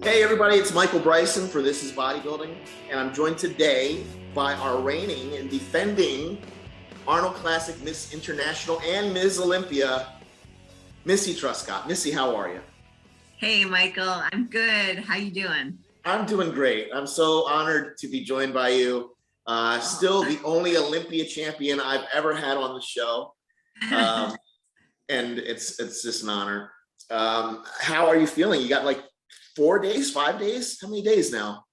Hey everybody, it's Michael Bryson for This is Bodybuilding, and I'm joined today by our reigning and defending Arnold Classic Miss International and Ms. Olympia, Missy Truscott. Missy, how are you? Hey Michael, I'm good. How you doing? I'm doing great. I'm so honored to be joined by you. Still the only Olympia champion I've ever had on the show, and it's just an honor. How are you feeling? You got like 4 days, 5 days? How many days now?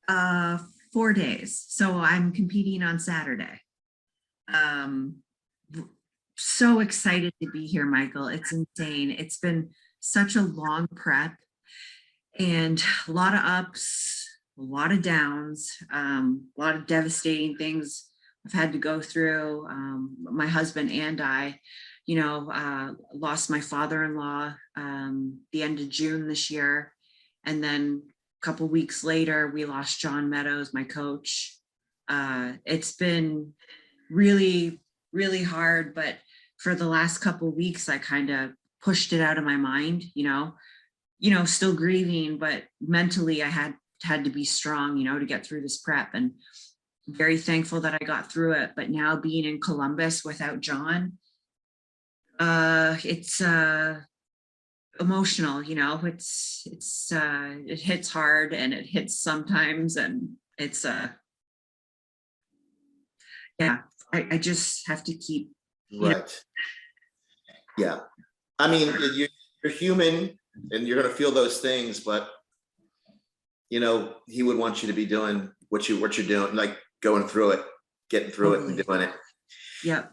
4 days. So I'm competing on Saturday. So excited to be here, Michael. It's insane. It's been such a long prep and a lot of ups, a lot of downs, a lot of devastating things I've had to go through. My husband and I, lost my father-in-law the end of June this year. And then a couple weeks later, we lost John Meadows, my coach. It's been really, really hard, but for the last couple of weeks, I kind of pushed it out of my mind, still grieving, but mentally I had to be strong, to get through this prep, and very thankful that I got through it. But now being in Columbus without John, it's emotional, it hits hard and it hits sometimes, and it's I just have to keep right. Yeah, I mean, you're human and you're gonna feel those things, but he would want you to be doing what you're doing, like going through it, getting through it and doing it. Yeah,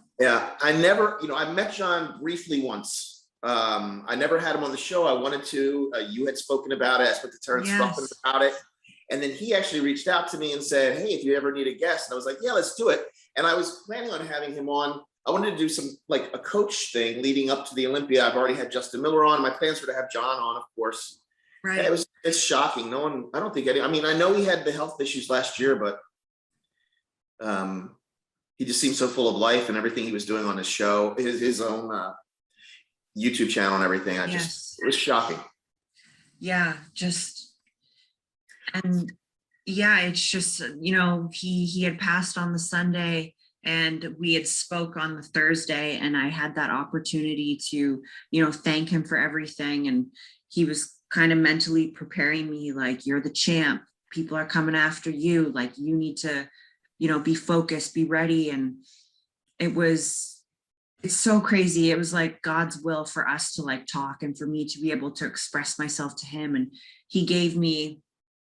I met John briefly once. I never had him on the show. I wanted to. You had spoken about it. I spoke to Terrence Ruffin about it. And then he actually reached out to me and said, hey, if you ever need a guest. And I was like, yeah, let's do it. And I was planning on having him on. I wanted to do some, like a coach thing leading up to the Olympia. I've already had Justin Miller on. My plans were to have John on, of course. Right. It's shocking. No one, I don't think I know he had the health issues last year, but he just seemed so full of life and everything he was doing on his show, his own YouTube channel and everything. It was shocking. It's just, he had passed on the Sunday and we had spoke on the Thursday, and I had that opportunity to, thank him for everything. And he was kind of mentally preparing me, like, you're the champ, people are coming after you, like, you need to, be focused, be ready. And it's so crazy. It was like God's will for us to like talk and for me to be able to express myself to him. And he gave me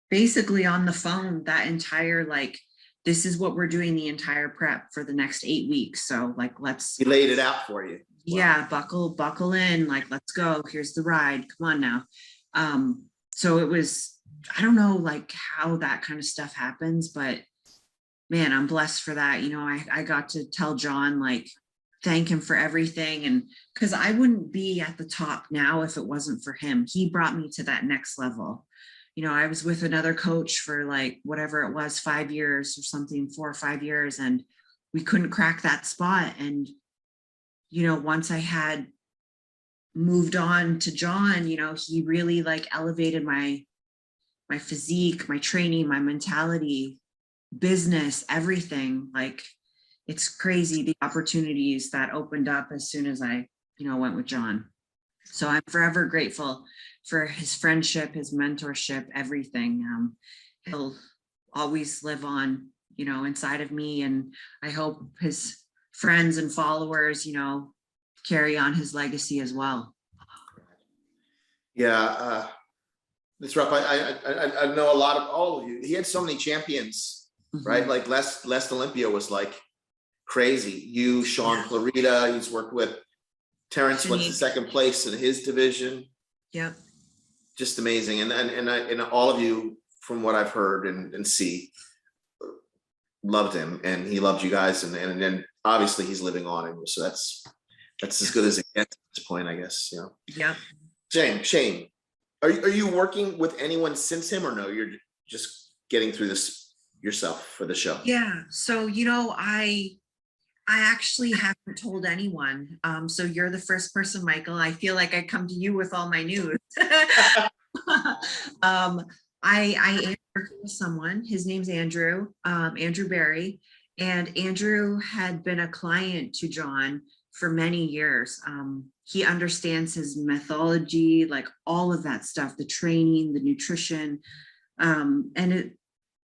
basically on the phone that entire, like, this is what we're doing the entire prep for the next 8 weeks. So like, he laid it out for you. Wow. Yeah. Buckle in, like, let's go. Here's the ride. Come on now. So it was, I don't know, like how that kind of stuff happens, but man, I'm blessed for that. I got to tell John, like, thank him for everything. And because I wouldn't be at the top now if it wasn't for him. He brought me to that next level. I was with another coach for like whatever it was, 5 years or something, 4 or 5 years, and we couldn't crack that spot. And once I had moved on to John, he really like elevated my physique, my training, my mentality, business, everything. Like, it's crazy the opportunities that opened up as soon as I, went with John. So I'm forever grateful for his friendship, his mentorship, everything. He'll always live on, inside of me. And I hope his friends and followers, carry on his legacy as well. Yeah, it's rough. I know a lot of all of you. He had so many champions, right? Like Les Olympia was like crazy. You, Sean Clarita, he's worked with Terrence, went to second place in his division. Yep. Just amazing. And all of you, from what I've heard and see, loved him, and he loved you guys. And then obviously he's living on in you. So that's as good as it gets at this point, I guess. Yep. Shane, are you working with anyone since him, or no? You're just getting through this yourself for the show? Yeah. So, I actually haven't told anyone. So you're the first person, Michael. I feel like I come to you with all my news. I am working with someone. His name's Andrew, Andrew Barry. And Andrew had been a client to John for many years. He understands his methodology, like all of that stuff, the training, the nutrition. And it,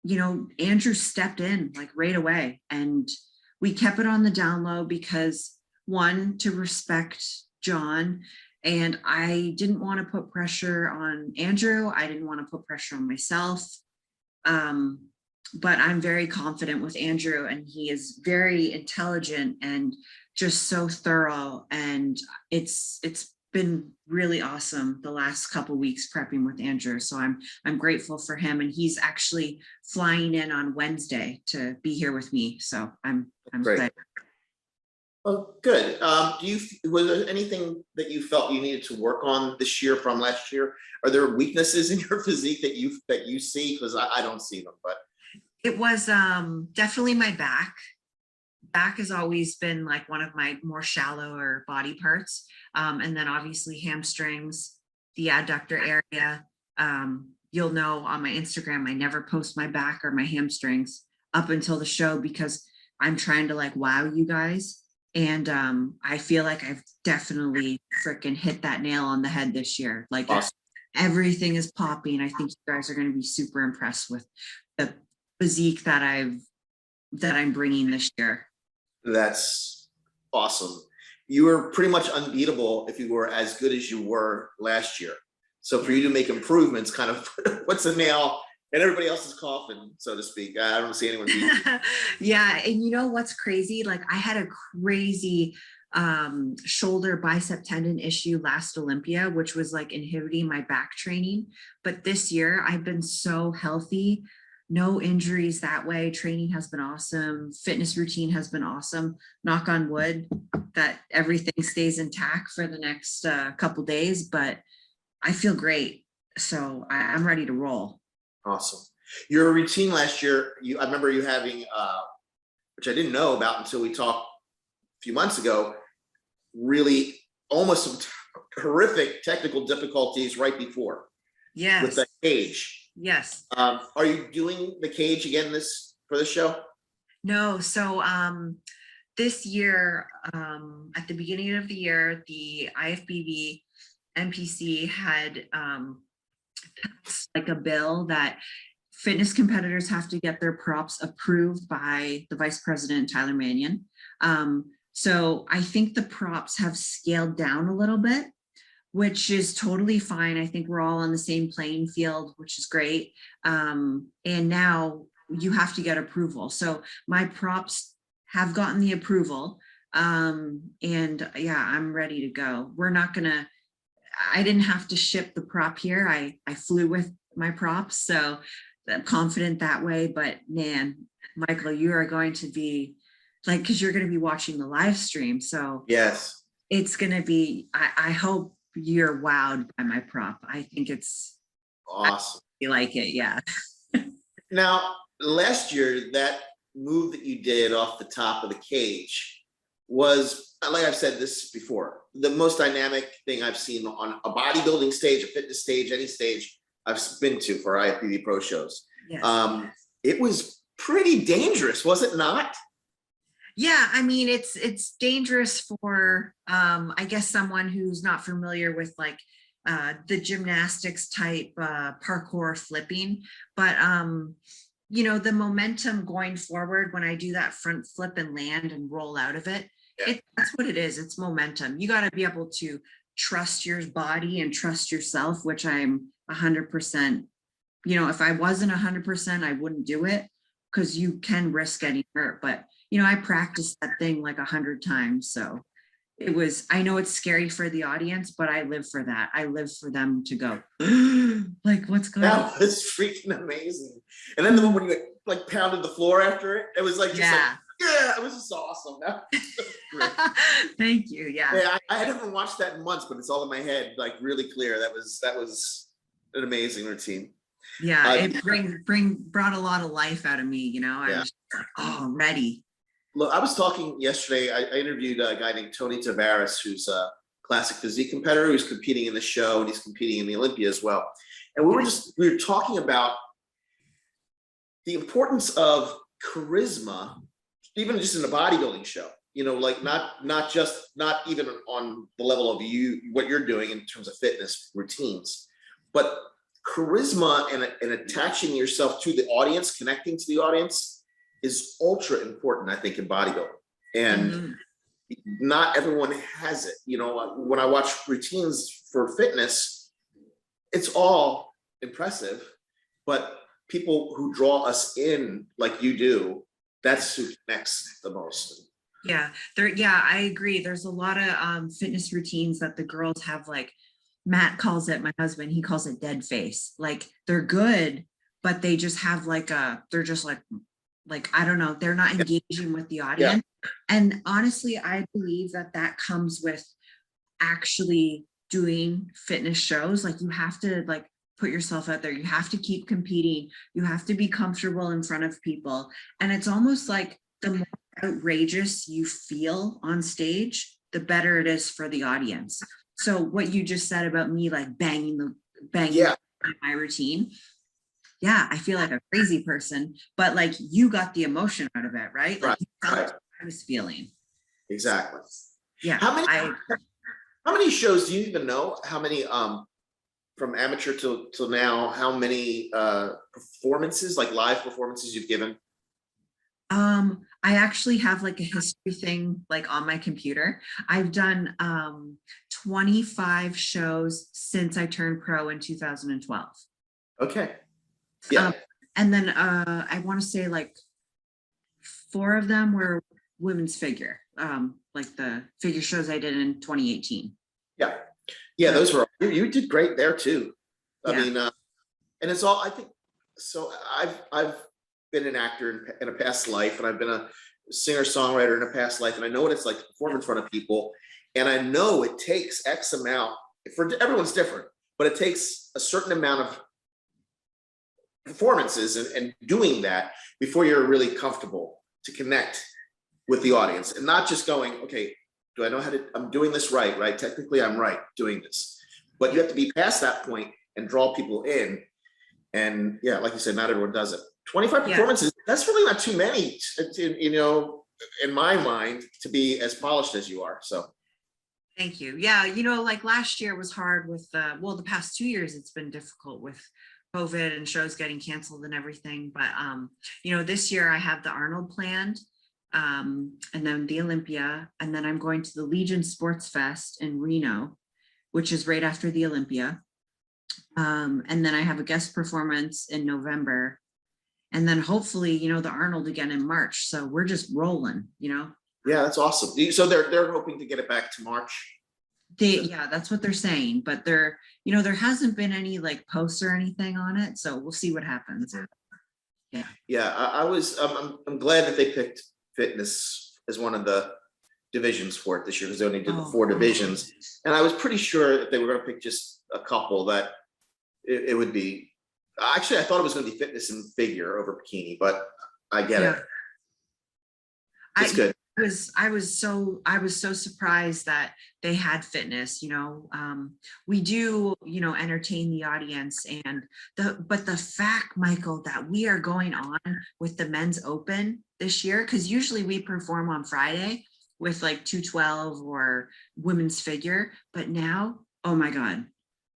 you know, Andrew stepped in like right away, and we kept it on the down low because, one, to respect John, and I didn't want to put pressure on Andrew. I didn't want to put pressure on myself. But I'm very confident with Andrew, and he is very intelligent and just so thorough. And it's been really awesome the last couple of weeks prepping with Andrew. So I'm grateful for him, and he's actually flying in on Wednesday to be here with me. So I'm excited. Oh, good. Was there anything that you felt you needed to work on this year from last year? Are there weaknesses in your physique that you see? Because I don't see them, but it was definitely my back. Back has always been like one of my more shallower body parts. And then obviously hamstrings, the adductor area. You'll know on my Instagram, I never post my back or my hamstrings up until the show because I'm trying to like wow you guys. And I feel like I've definitely freaking hit that nail on the head this year. Like awesome. Everything is popping. I think you guys are going to be super impressed with the physique that I'm bringing this year. That's awesome. You were pretty much unbeatable if you were as good as you were last year. So for you to make improvements kind of puts a nail in everybody else's coffin, so to speak. I don't see anyone beat you. Yeah, and you know what's crazy? Like I had a crazy shoulder bicep tendon issue last Olympia, which was like inhibiting my back training. But this year I've been so healthy. No injuries that way. Training has been awesome. Fitness routine has been awesome. Knock on wood that everything stays intact for the next couple days, but I feel great. So I'm ready to roll. Awesome. Your routine last year, I remember you having, which I didn't know about until we talked a few months ago, really almost some horrific technical difficulties right before. Yes. With the cage. Yes. Are you doing the cage again for this show? No. So this year, at the beginning of the year, the IFBB NPC had like a bill that fitness competitors have to get their props approved by the Vice President, Tyler Mannion. So I think the props have scaled down a little bit, which is totally fine. I think we're all on the same playing field, which is great. And now you have to get approval. So my props have gotten the approval. And yeah, I'm ready to go. I didn't have to ship the prop here. I flew with my props. So I'm confident that way. But man, Michael, you are going to be like, because you're going to be watching the live stream. So yes, it's going to be, I hope you're wowed by my prop. I think it's awesome. You like it, yeah. Now, last year, that move that you did off the top of the cage was, like I've said this before, the most dynamic thing I've seen on a bodybuilding stage, a fitness stage, any stage I've been to for IFBB Pro shows. Yes. It was pretty dangerous, was it not? Yeah, I mean, it's dangerous for, I guess, someone who's not familiar with like the gymnastics type parkour flipping. But, you know, the momentum going forward when I do that front flip and land and roll out of it, yeah. That's what it is. It's momentum. You got to be able to trust your body and trust yourself, which I'm 100%. You know, if I wasn't 100%, I wouldn't do it because you can risk getting hurt. But you know, I practiced that thing like 100 times. So it was, I know it's scary for the audience, but I live for that. I live for them to go, like, what's going on? That was freaking amazing. And then the one when you like pounded the floor after it, it was like, just like, yeah, it was just awesome. Thank you. Yeah. Yeah, I haven't watched that in months, but it's all in my head, like really clear. That was an amazing routine. Yeah, it brought a lot of life out of me, you know. I was like, oh, ready. Look, I was talking yesterday. I interviewed a guy named Tony Tavares, who's a classic physique competitor who's competing in the show, and he's competing in the Olympia as well. And we were talking about the importance of charisma, even just in a bodybuilding show, you know, like not even on the level of what you're doing in terms of fitness routines, but charisma and attaching yourself to the audience, connecting to the audience is ultra important, I think, in bodybuilding. And not everyone has it. You know, when I watch routines for fitness, it's all impressive, but people who draw us in like you do, that's who connects the most. Yeah, I agree. There's a lot of fitness routines that the girls have, like Matt calls it, my husband, he calls it dead face. Like they're good, but they just have they're just like, I don't know, they're not engaging with the audience. Yeah. And honestly, I believe that comes with actually doing fitness shows. Like you have to put yourself out there. You have to keep competing. You have to be comfortable in front of people. And it's almost like the more outrageous you feel on stage, the better it is for the audience. So what you just said about me, like banging my routine. Yeah, I feel like a crazy person, but like you got the emotion out of it, right? Like you felt what I was feeling. Exactly. Yeah. How many shows do you even know? How many from amateur till now? How many performances, like live performances, you've given? I actually have like a history thing like on my computer. I've done 25 shows since I turned pro in 2012. Okay. Yeah. And then I want to say like 4 of them were women's figure, like the figure shows I did in 2018. Yeah. Yeah, those were, you did great there too. I mean, and it's all, I think, so I've been an actor in a past life, and I've been a singer-songwriter in a past life, and I know what it's like to perform in front of people. And I know it takes X amount, for everyone's different, but it takes a certain amount of performances and doing that before you're really comfortable to connect with the audience, and not just going, okay, do I know how to, I'm doing this right? Technically I'm right doing this, but you have to be past that point and draw people in. And yeah, like you said, not everyone does it. 25 performances, that's really not too many, you know, in my mind, to be as polished as you are. So thank you. Yeah, you know, like last year was hard with well, the past 2 years it's been difficult with COVID and shows getting canceled and everything, but you know, this year I have the Arnold planned, and then the Olympia, and then I'm going to the Legion Sports Fest in Reno, which is right after the Olympia, and then I have a guest performance in November. And then hopefully, you know, the Arnold again in March. So we're just rolling, you know? Yeah, that's awesome. So they're hoping to get it back to March. Yeah, that's what they're saying. But you know, there hasn't been any like posts or anything on it. So we'll see what happens. Yeah. Yeah, I'm glad that they picked fitness as one of the divisions for it this year, because they only did the 4 divisions. And I was pretty sure that they were going to pick just a couple, that it would be. Actually, I thought it was going to be fitness and figure over bikini, but I get it. It's good. I was so surprised that they had fitness. You know, we do, you know, entertain the audience, and but the fact, Michael, that we are going on with the men's open this year, because usually we perform on Friday with like 212 or women's figure, but now, oh my God,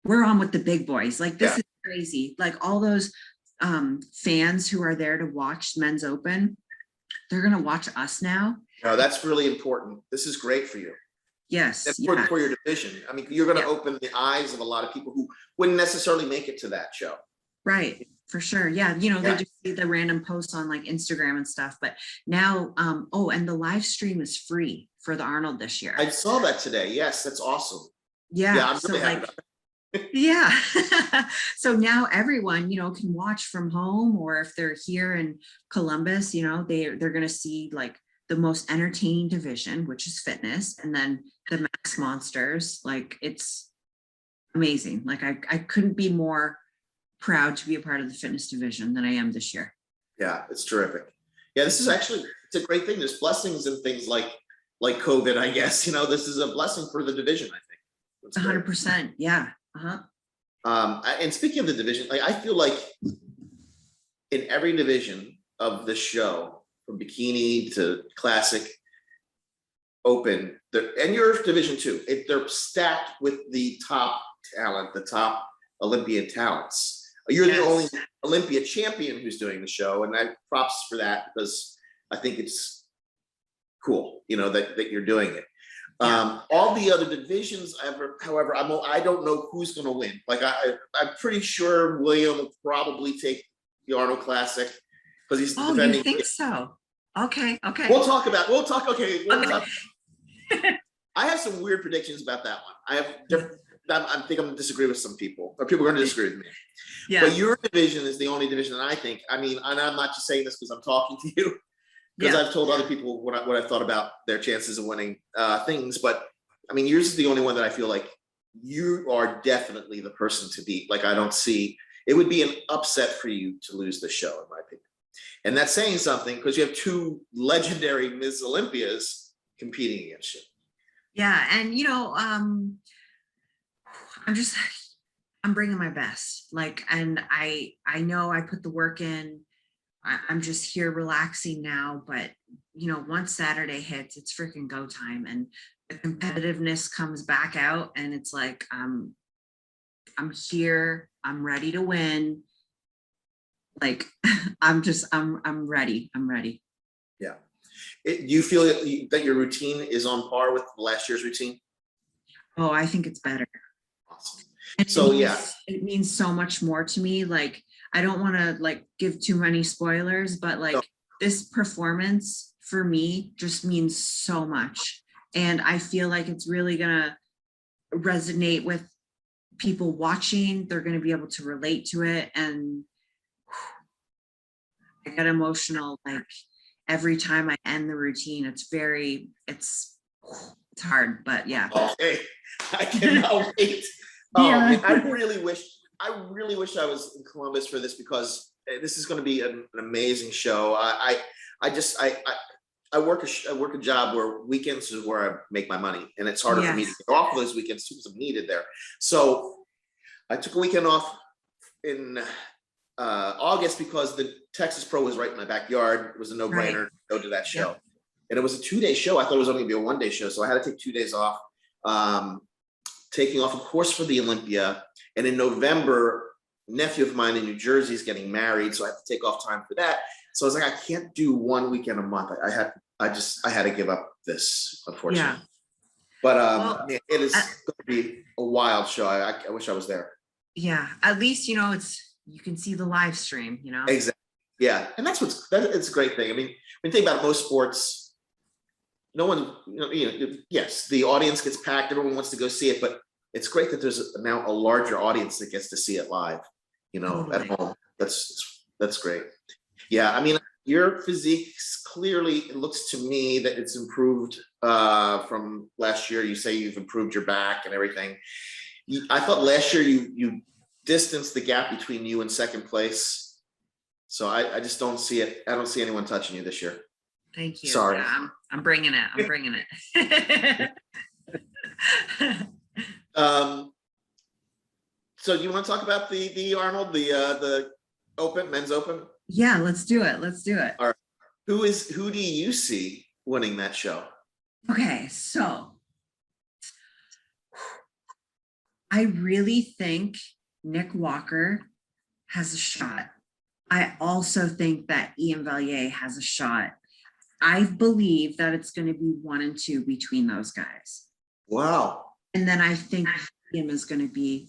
we're on with the big boys. Like this is crazy. Like all those fans who are there to watch men's open, they're going to watch us now. No, that's really important. This is great for you. Yes. That's important for your division. I mean, you're going to open the eyes of a lot of people who wouldn't necessarily make it to that show. Right. For sure. Yeah. You know, they just see the random posts on like Instagram and stuff, but now, and the live stream is free for the Arnold this year. I saw that today. Yes. That's awesome. Yeah. Yeah, I'm really happy about that. Yeah. So now everyone, you know, can watch from home, or if they're here in Columbus, you know, they're going to see like the most entertaining division, which is fitness, and then the Max Monsters. Like it's amazing. Like I couldn't be more proud to be a part of the fitness division than I am this year. Yeah, it's terrific. Yeah, this is actually, it's a great thing. There's blessings in things like COVID, I guess. You know, this is a blessing for the division, I think. 100%. Yeah. And speaking of the division, like I feel like in every division of the show, from bikini to classic, open, and your division too, they're stacked with the top talent, the top Olympian talents. You're the only Olympia champion who's doing the show, and I props for that, because I think it's cool, you know, that you're doing it. All the other divisions, however, I don't know who's going to win. Like I'm pretty sure William will probably take the Arnold Classic because he's defending. You think so? Okay. We'll talk. Okay. I have some weird predictions about that one. I think I'm going to disagree with some people, or people are going to disagree with me. Yeah. But your division is the only division that I think. I mean, and I'm not just saying this because I'm talking to you, because I've told other people what I thought about their chances of winning things. But I mean, yours is the only one that I feel like you are definitely the person to beat. Like I don't see, it would be an upset for you to lose the show, in my opinion. And that's saying something, because you have two legendary Ms. Olympias competing against you. Yeah, and you know, I'm bringing my best. Like, and I know I put the work in. I'm just here relaxing now, but you know, once Saturday hits, it's freaking go time, and the competitiveness comes back out, and it's like I'm here, I'm ready to win. Like I'm ready. Yeah. Do you feel that your routine is on par with last year's routine? Oh, I think it's better. Awesome. And so it means so much more to me. Like I don't want to like give too many spoilers, but like this performance for me just means so much. And I feel like it's really gonna resonate with people watching. They're gonna be able to relate to it. And I get emotional like every time I end the routine. It's hard, but yeah. Okay. I cannot wait. I really wish I was in Columbus for this, because this is going to be an amazing show. I work a job where weekends is where I make my money, and it's harder for me to get off those weekends too, because I'm needed there. So I took a weekend off in August because the Texas Pro was right in my backyard. It was a no-brainer to go to that show. And it was a 2-day show. I thought it was only gonna be a 1-day show. So I had to take 2 days off, taking off, of course, for the Olympia. And in November, a nephew of mine in New Jersey is getting married. So I have to take off time for that. So I was like, I can't do one weekend a month. I had to give up this, unfortunately. Yeah. But it is going to be a wild show. I wish I was there. Yeah. At least, you know, you can see the live stream, you know? Exactly. Yeah. And it's a great thing. I mean, when you think about most sports, no one, yes, the audience gets packed. Everyone wants to go see it, but it's great that there's now a larger audience that gets to see it live, you know, at home. That's great. Yeah. I mean, your physique clearly, it looks to me that it's improved from last year. You say you've improved your back and everything. I thought last year you distance the gap between you and second place. So I just don't see it. I don't see anyone touching you this year. Thank you. Sorry. Yeah, I'm bringing it. I'm bringing it. So you want to talk about the Arnold, the Open, Men's Open? Yeah, let's do it. All right. Who do you see winning that show? Okay, so I really think Nick Walker has a shot. I also think that Ian Valliere has a shot. I believe that it's going to be 1 and 2 between those guys. Wow. And then I think William is going to be,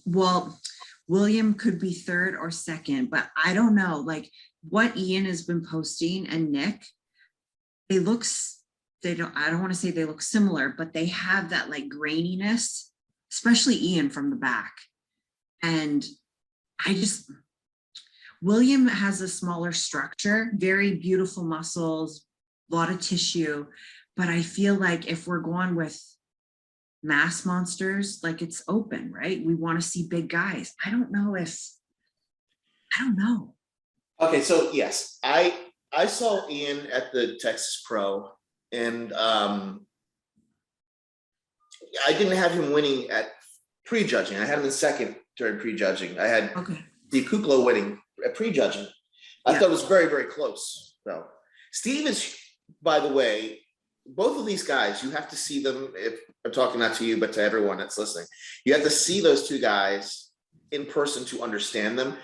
William could be 3rd or 2nd, but I don't know. Like what Ian has been posting and Nick, I don't want to say they look similar, but they have that like graininess, especially Ian from the back. And William has a smaller structure, very beautiful muscles, a lot of tissue, but I feel like if we're going with mass monsters, like it's open, right? We want to see big guys. I don't know. Okay, so yes, I saw Ian at the Texas Pro, and I didn't have him winning at prejudging. I had him in 2nd during prejudging. I had Okay. Steve Kuklo winning at prejudging. I thought it was very, very close, though. Steve is, by the way, both of these guys, you have to see them. If I'm talking not to you, but to everyone that's listening, you have to see those two guys in person to understand them.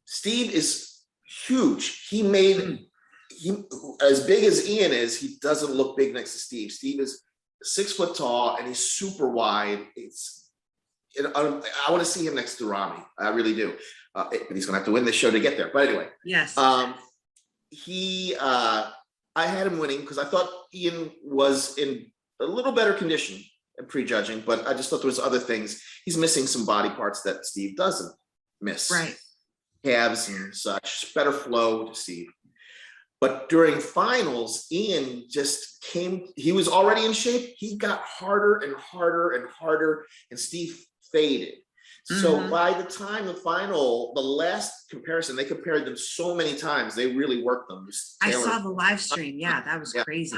Steve is huge. He as big as Ian is, he doesn't look big next to Steve. Steve is 6 foot tall and he's super wide. I want to see him next to Rami. I really do. But he's gonna have to win this show to get there. But anyway, yes. I had him winning because I thought Ian was in a little better condition at prejudging, but I just thought there was other things. He's missing some body parts that Steve doesn't miss. Right. Calves and such, better flow to Steve. But during finals, Ian just came, he was already in shape. He got harder and harder and harder, and Steve faded. So by the time the final, the last comparison, they compared them so many times. They really worked them. I saw the live stream. Yeah, that was crazy.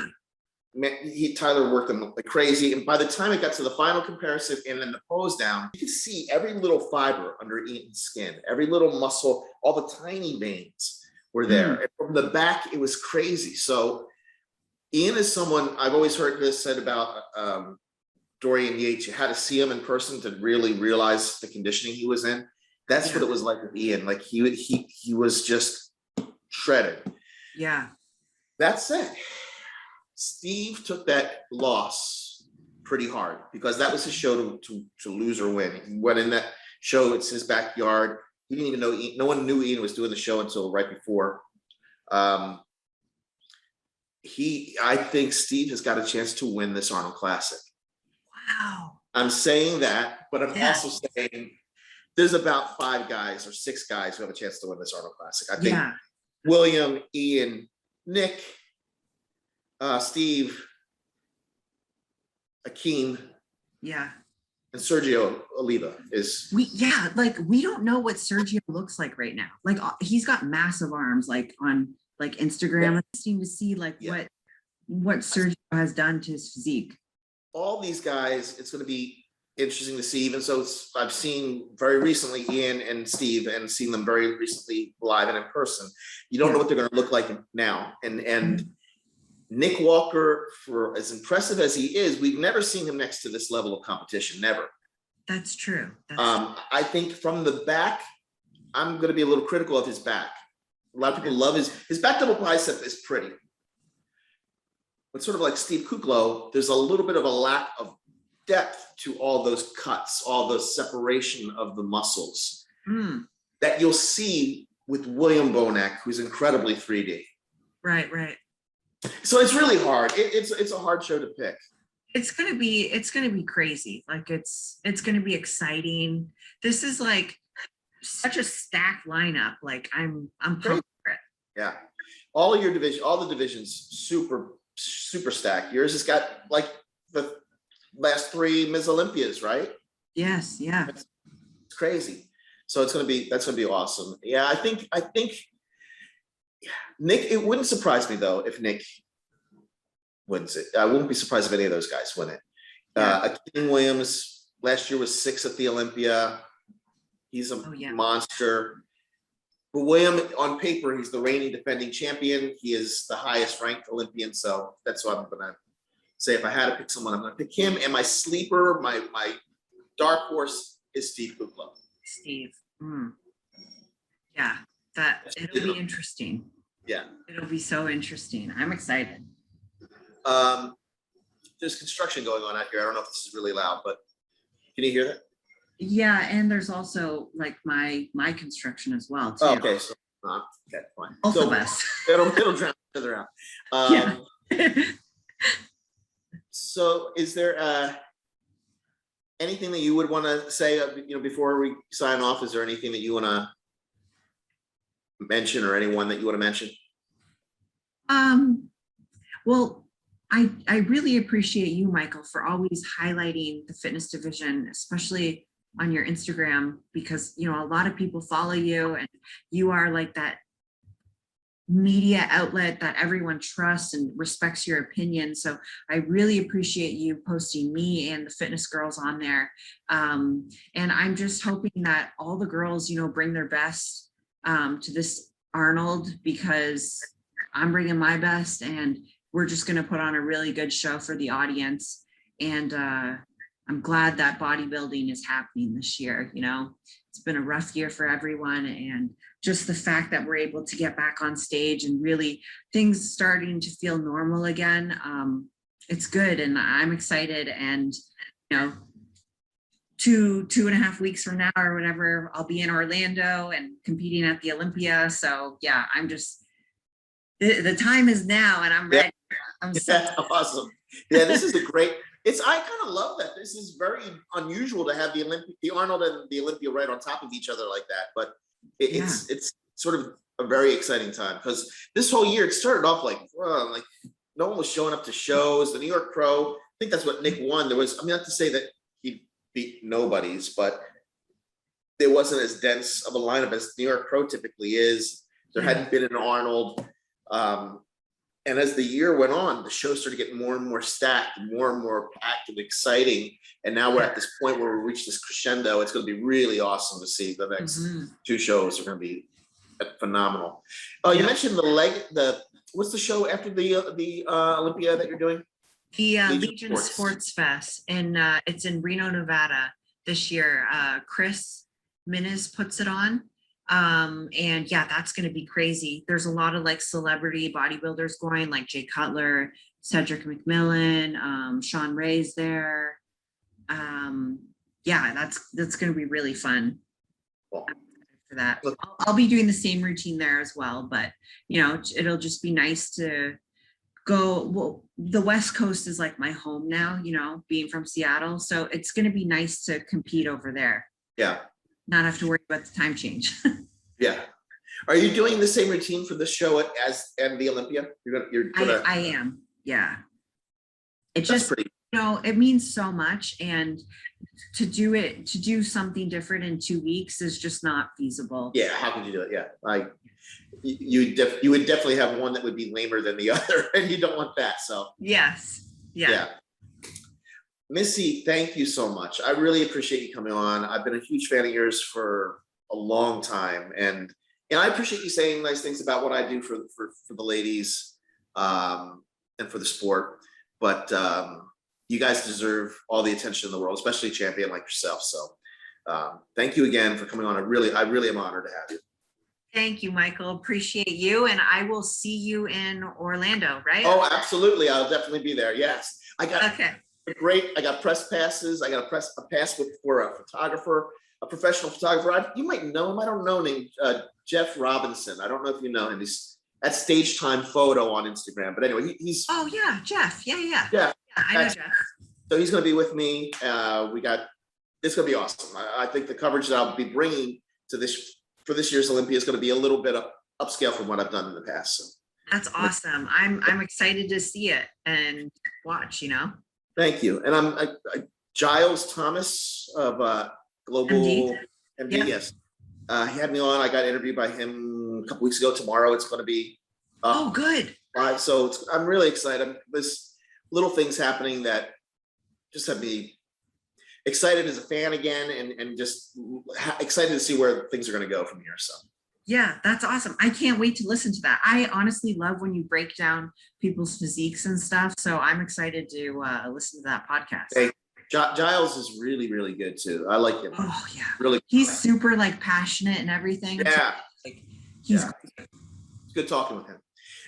Tyler worked them like crazy. And by the time it got to the final comparison and then the pose down, you could see every little fiber under Ian's skin, every little muscle, all the tiny veins were there. And from the back, it was crazy. So Ian is someone, I've always heard this said about Dorian Yates. You had to see him in person to really realize the conditioning he was in. That's what it was like with Ian. Like he was just shredded. Yeah. That said, Steve took that loss pretty hard because that was his show to lose or win. He went in that show. It's his backyard. He didn't even know, no one knew Ian was doing the show until right before. I think Steve has got a chance to win this Arnold Classic. Wow. I'm saying that, but I'm also saying there's about 5 guys or 6 guys who have a chance to win this Arnold Classic. I think William, Ian, Nick, Steve, Akeem, and Sergio Oliva is. We don't know what Sergio looks like right now. Like he's got massive arms, like on like Instagram. It's interesting to see like what Sergio has done to his physique. All these guys, it's going to be interesting to see. Even so, I've seen very recently Ian and Steve, and seen them very recently live and in person. You don't know what they're going to look like now. And Nick Walker, for as impressive as he is, we've never seen him next to this level of competition. Never. That's true. I think from the back, I'm going to be a little critical of his back. A lot of people love his back double bicep is pretty. But sort of like Steve Kuklo, there's a little bit of a lack of depth to all those cuts, all the separation of the muscles that you'll see with William Bonac, who's incredibly 3D. Right. So it's really hard. It's a hard show to pick. It's gonna be crazy. Like it's gonna be exciting. This is like such a stacked lineup. Like I'm pumped for it. Yeah, all the divisions super stacked. Yours has got like the last 3 Ms. Olympias, right? Yes, yeah. It's crazy. So that's gonna be awesome. Yeah, I think Nick, it wouldn't surprise me though if Nick wins it. I wouldn't be surprised if any of those guys win it. Akeem Williams last year was 6th at the Olympia. He's a monster. But William, on paper, he's the reigning defending champion. He is the highest ranked Olympian. So that's what I'm going to say. If I had to pick someone, I'm going to pick him. And my sleeper, my dark horse is Steve Kuklo. Steve. Yeah, it'll be interesting. Yeah. It'll be so interesting. I'm excited. There's construction going on out here. I don't know if this is really loud, but can you hear that? Yeah, and there's also like my construction as well too. Oh, okay, so okay, fine. Both of us. It'll drown each other out. So, is there anything that you would want to say? Before we sign off, is there anything that you want to mention, or anyone that you want to mention? Well, I really appreciate you, Michael, for always highlighting the fitness division, especially on your Instagram, because a lot of people follow you, and you are like that media outlet that everyone trusts and respects your opinion. So I really appreciate you posting me and the fitness girls on there. And I'm just hoping that all the girls, you know, bring their best to this Arnold, because I'm bringing my best, and we're just going to put on a really good show for the audience. And I'm glad that bodybuilding is happening this year. You know, it's been a rough year for everyone, and just the fact that we're able to get back on stage and really things starting to feel normal again, it's good, and I'm excited. And you know, two and a half weeks from now or whatever, I'll be in Orlando and competing at the Olympia. So yeah, I'm just, the time is now, and I'm ready. I'm so That's awesome. Yeah, this is a great. I kind of love that. This is very unusual to have the Arnold and the Olympia right on top of each other like that. But it's sort of a very exciting time, because this whole year it started off like no one was showing up to shows. The New York Pro, I think that's what Nick won. There was, I mean, not to say that he beat nobodies, but there wasn't as dense of a lineup as New York Pro typically is. There hadn't been an Arnold. And as the year went on, the show started getting more and more stacked, more and more packed and exciting. And now we're at this point where we reach this crescendo. It's going to be really awesome to see. The next two shows are going to be phenomenal. You mentioned what's the show after the Olympia that you're doing? The Legion Sports Fest, and it's in Reno, Nevada this year. Chris Ms puts it on. And yeah, that's going to be crazy. There's a lot of like celebrity bodybuilders going, like Jay Cutler, Cedric McMillan, Sean Ray's there. Yeah, that's going to be really fun. Cool. For that, I'll be doing the same routine there as well, but you know, it'll just be nice to go. Well, the West Coast is like my home now, you know, being from Seattle, so it's going to be nice to compete over there. Yeah. Not have to worry about the time change. Yeah. Are you doing the same routine for this show and the Olympia? I am. Yeah. It's just pretty, you know, it means so much, and to do something different in 2 weeks is just not feasible. Yeah. How could you do it? Yeah. You would definitely have one that would be lamer than the other, and you don't want that. So yes. Yeah. Missy, thank you so much. I really appreciate you coming on. I've been a huge fan of yours for a long time, and I appreciate you saying nice things about what I do for the ladies and for the sport. But you guys deserve all the attention in the world, especially a champion like yourself. So thank you again for coming on. I really am honored to have you. Thank you, Michael. Appreciate you, and I will see you in Orlando, right? Oh, absolutely. I'll definitely be there. Yes, I got. Okay. Great. I got press passes. I got a pass for a photographer, a professional photographer. You might know him. I don't know him. Jeff Robinson. I don't know if you know him. He's at Stage Time Photo on Instagram. But anyway, he's. Oh yeah, Jeff. Yeah. Yeah. I know Jeff. So he's going to be with me. It's going to be awesome. I think the coverage that I'll be bringing to for this year's Olympia is going to be a little bit upscale from what I've done in the past. So. That's awesome. I'm excited to see it and watch. You know. Thank you. And I'm Giles Thomas of Global MD. Yes. He had me on. I got interviewed by him a couple weeks ago. Tomorrow it's going to be. Oh, good. So I'm really excited. There's little things happening that just have me excited as a fan again, and just excited to see where things are going to go from here. So. Yeah, that's awesome. I can't wait to listen to that. I honestly love when you break down people's physiques and stuff. So I'm excited to listen to that podcast. Hey, Giles is really, really good too. I like him. Oh yeah. Really. He's super like passionate and everything. Yeah. He's It's good talking with him.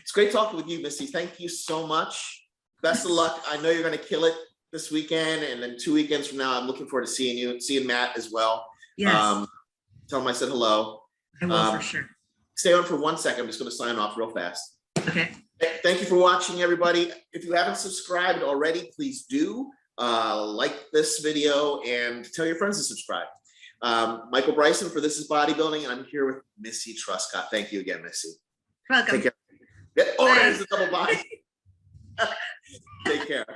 It's great talking with you, Missy. Thank you so much. Best of luck. I know you're going to kill it this weekend. And then 2 weekends from now, I'm looking forward to seeing Matt as well. Yes. Tell him I said hello. I will for sure. Stay on for 1 second. I'm just going to sign off real fast. Okay. Thank you for watching, everybody. If you haven't subscribed already, please do like this video and tell your friends to subscribe. Michael Bryson for This Is Bodybuilding, and I'm here with Missy Truscott. Thank you again, Missy. Welcome. Take care. Oh, there's a double body. Take care.